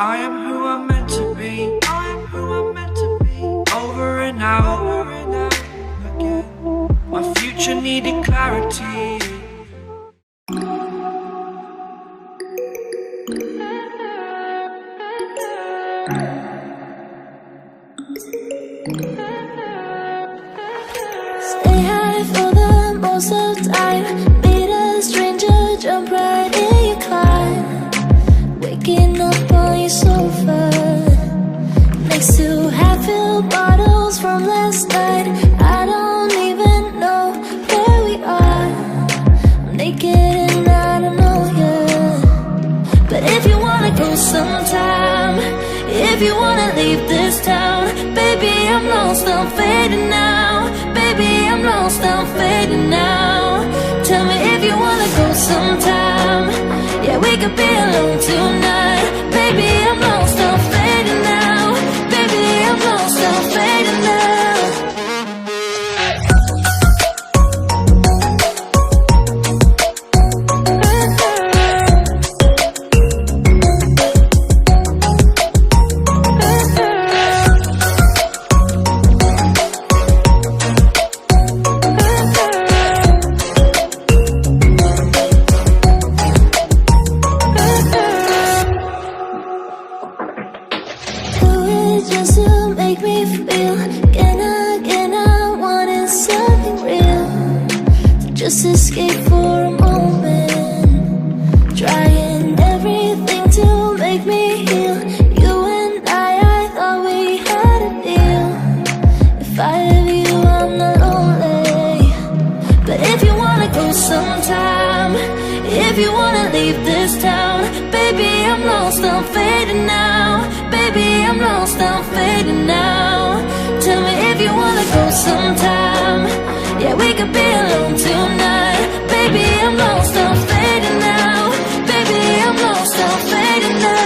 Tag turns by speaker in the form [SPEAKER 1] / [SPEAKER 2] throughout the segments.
[SPEAKER 1] I am who I'm meant to be. I am who I'm meant to be. Over and out again. My future needed clarity.
[SPEAKER 2] Stay high for the most of time. Meet a stranger, jump right in your climb. Waking up on your sofa next to half-filled bottles from last night. I don't even know where we are. I'm naked and I don't know you. But if you wanna go sometime, if you wanna leave this town, baby, I'm lost, I'm fading now. Baby, I'm lost, I'm fading now. Tell me if you wanna go sometime. Yeah, we could be alone tonight. Baby, I'm lost, I'm fading now. Baby, I'm lost, I'm fading now. Just escape for a moment, trying everything to make me heal. You and I thought we had a deal. If I have you, I'm not lonely. But if you wanna go sometime, if you wanna leave this town, baby, I'm lost, I'm fading now. Baby, I'm lost, I'm fading now. Tell me if you wanna go sometime. Yeah, we could be alone tonight. Baby, I'm lost, I'm fading now. Baby, I'm lost, I'm fading now.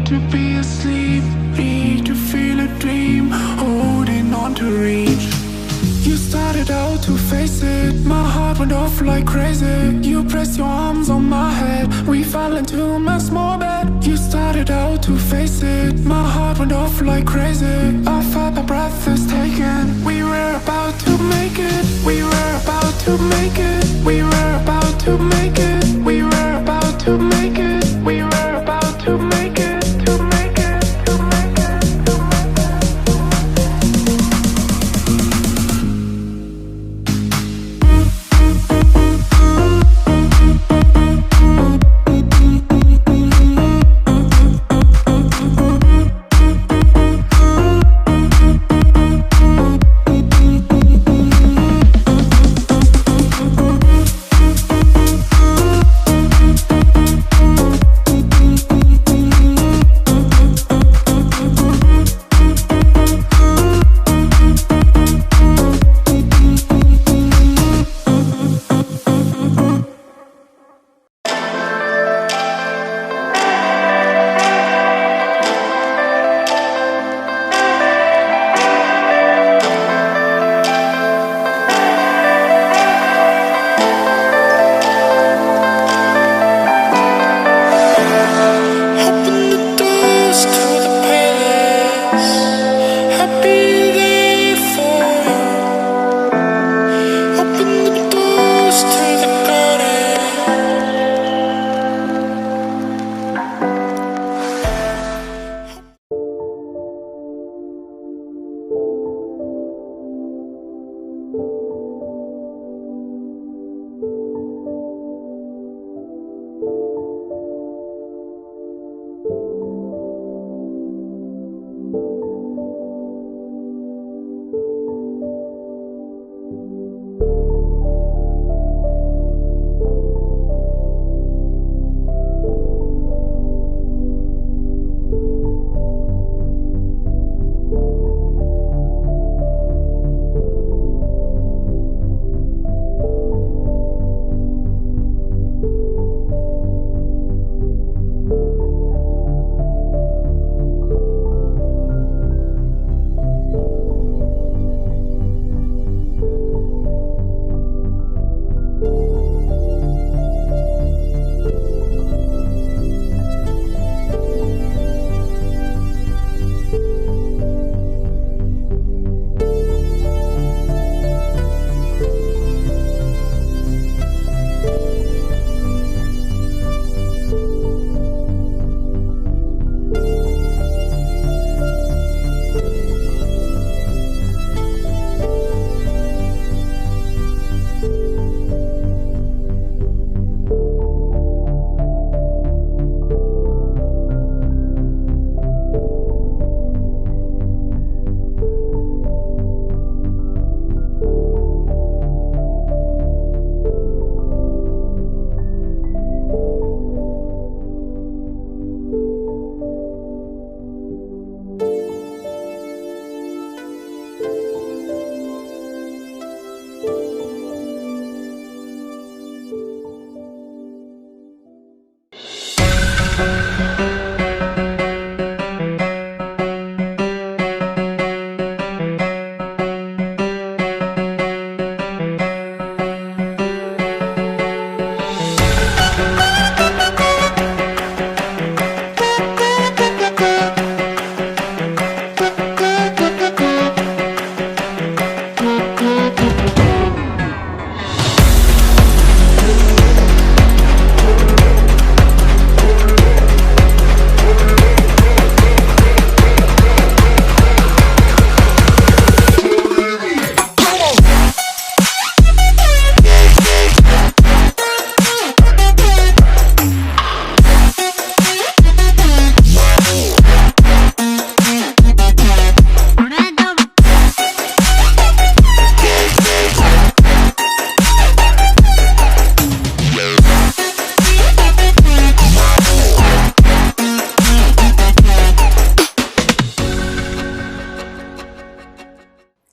[SPEAKER 3] to be asleep, need to feel a dream, holding on to reach. You started out to face it, my heart went off like crazy. You pressed your arms on my head, we fell into my small bed. You started out to face it, my heart went off like crazy. I felt my breath is taken, we were about to make it. We were about to make it, we were about to make it. We were about to make it, we were about to make it.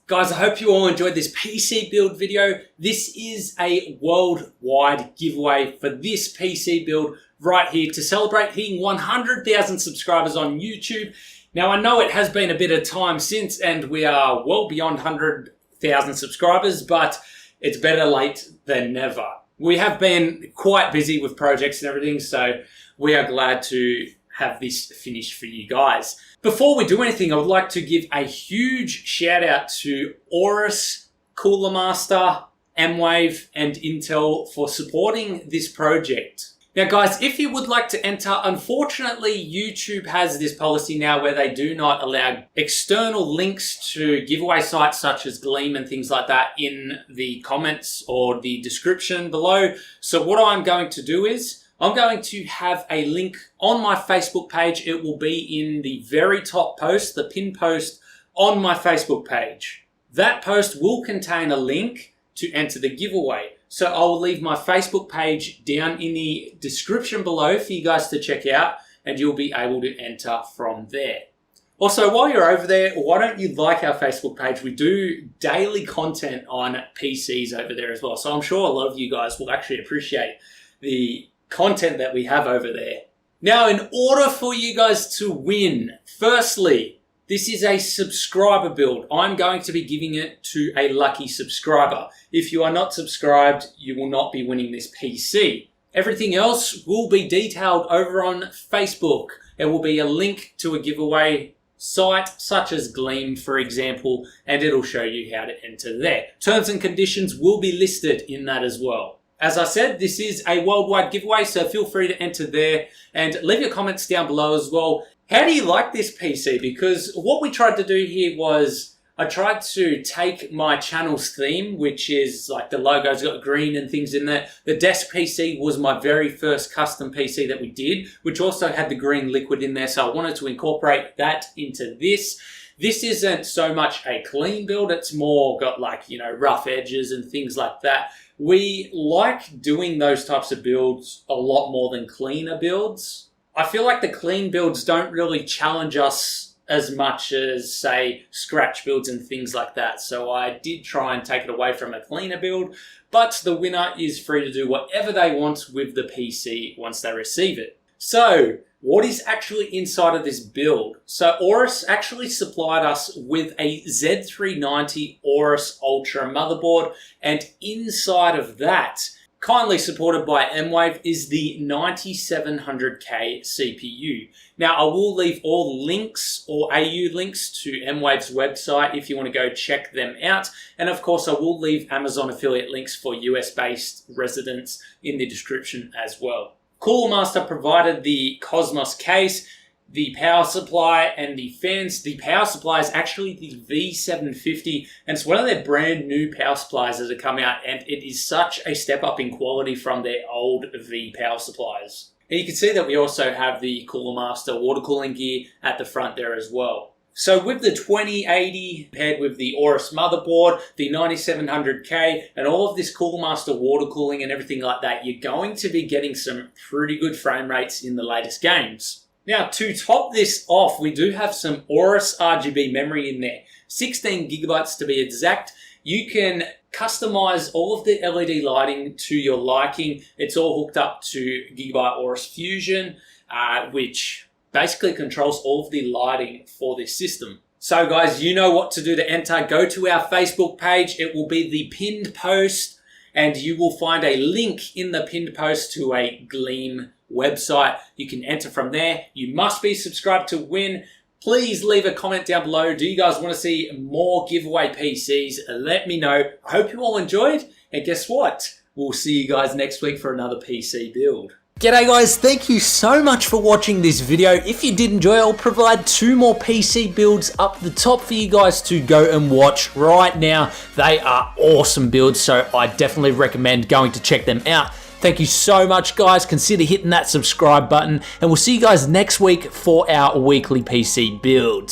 [SPEAKER 4] Guys, I hope you all enjoyed this PC build video. This is a worldwide giveaway for this PC build right here to celebrate hitting 100,000 subscribers on YouTube. Now, I know it has been a bit of time since, and we are well beyond 100,000 subscribers, but it's better late than never. We have been quite busy with projects and everything, so we are glad to have this finished for you guys. Before we do anything, I would like to give a huge shout out to Aorus, Cooler Master, M-Wave, and Intel for supporting this project. Now guys, if you would like to enter, unfortunately YouTube has this policy now where they do not allow external links to giveaway sites such as Gleam and things like that in the comments or the description below. So what I'm going to do is, I'm going to have a link on my Facebook page. It will be in the very top post, the pinned post on my Facebook page. That post will contain a link to enter the giveaway. So I will leave my Facebook page down in the description below for you guys to check out, and you'll be able to enter from there. Also, while you're over there, why don't you like our Facebook page? We do daily content on PCs over there as well. So I'm sure a lot of you guys will actually appreciate the content that we have over there. Now, in order for you guys to win, firstly, this is a subscriber build. I'm going to be giving it to a lucky subscriber. If you are not subscribed, you will not be winning this PC. Everything else will be detailed over on Facebook. There will be a link to a giveaway site such as Gleam, for example, and it'll show you how to enter there. Terms and conditions will be listed in that as well. As I said, this is a worldwide giveaway, so feel free to enter there and leave your comments down below as well. How do you like this PC? Because what we tried to do here was I tried to take my channel's theme, which is like the logo's got green and things in there. The desk PC was my very first custom PC that we did, which also had the green liquid in there. So I wanted to incorporate that into this. This isn't so much a clean build. It's more got like, you know, rough edges and things like that. We like doing those types of builds a lot more than cleaner builds. I feel like the clean builds don't really challenge us as much as, say, scratch builds and things like that. So I did try and take it away from a cleaner build, but the winner is free to do whatever they want with the PC once they receive it. So, what is actually inside of this build? So Aorus actually supplied us with a Z390 Aorus Ultra motherboard, and inside of that, kindly supported by M-Wave, is the 9700K CPU. Now, I will leave all links or AU links to M-Wave's website if you want to go check them out. And of course, I will leave Amazon affiliate links for US-based residents in the description as well. Cooler Master provided the Cosmos case, the power supply, and the fans. The power supply is actually the V750, and it's one of their brand new power supplies that have come out, and it is such a step up in quality from their old V power supplies. And you can see that we also have the Cooler Master water cooling gear at the front there as well. So with the 2080 paired with the Aorus motherboard, the 9700K, and all of this Cooler Master water cooling and everything like that, you're going to be getting some pretty good frame rates in the latest games. Now, to top this off, we do have some Aorus RGB memory in there, 16 gigabytes to be exact. You can customize all of the LED lighting to your liking. It's all hooked up to Gigabyte Aorus Fusion, which basically controls all of the lighting for this system. So guys, you know what to do to enter. Go to our Facebook page. It will be the pinned post, and you will find a link in the pinned post to a Gleam website. You can enter from there. You must be subscribed to win. Please leave a comment down below. Do you guys want to see more giveaway PCs? Let me know. I hope you all enjoyed, and guess what? We'll see you guys next week for another PC build.
[SPEAKER 5] G'day guys, thank you so much for watching this video. If you did enjoy, I'll provide 2 more PC builds up the top for you guys to go and watch right now. They are awesome builds, so I definitely recommend going to check them out. Thank you so much guys, consider hitting that subscribe button, and we'll see you guys next week for our weekly PC builds.